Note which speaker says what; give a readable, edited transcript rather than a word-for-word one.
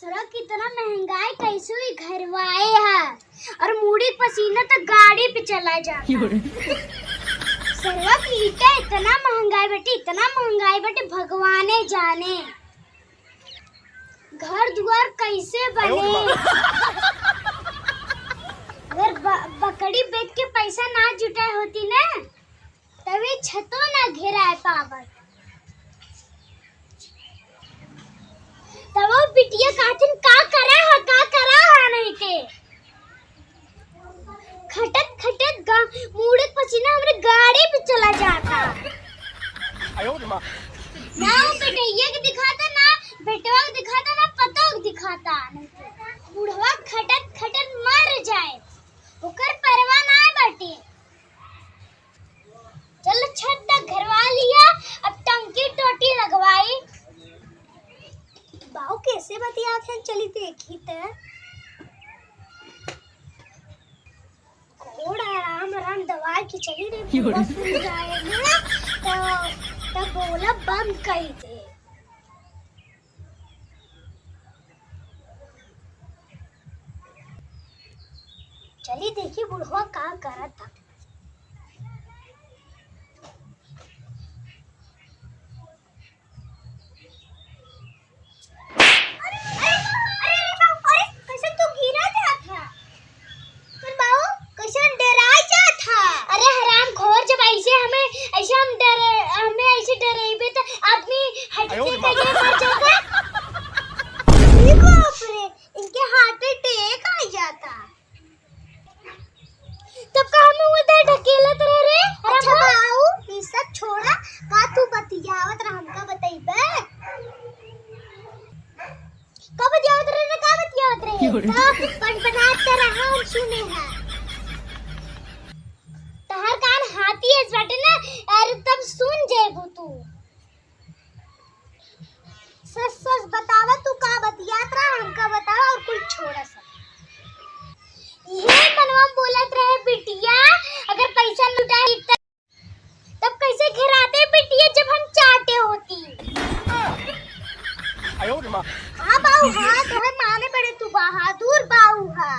Speaker 1: सड़क कितना महंगाई कैसे हुई घरवाए है और मुड़ी पसीना तो गाड़ी पे चला जाता। सड़क ईटा इतना महंगाई बेटे भगवाने जाने। घर दुआर कैसे बने। अगर बकरी बेच के पैसा ना जुटाए होती ना तभी छतो ना घेराए पावत। तब वो बिटिया कातिन का करा है नहीं के खटत मुड़े पसीना हमरे गाड़ी पे चला जाता। ना बेटिया के दिखाता ना बेटवा के दिखाता ना पतो के दिखाता। बुढ़वा खटत मर जाए ओकर परवाह ना बाटे। चल छत तक घरवा लिया अब टंकी टोटी लगवाई। बाऊ कैसे बतियात है चली देखी त घोड़ा आराम दवाई की चली रे बस सुन जाएगा तो बोला बंद कर दे। चली देखी बुढ़वा का करत था। तहर कान हाथी है बाटे ना अरे तब सुन जेबू तू। सच बतावा तू का बतियात रहा हमका बतावा और कुछ छोड़ा सब। ये मनवा बोलत रहे बिटिया अगर पैसा लुटाए तब कैसे घिराते बिटिया जब हम चाहते होती। हाँ बाऊ हाँ तुम्हें माने पड़े तू बहादुर बाऊ है।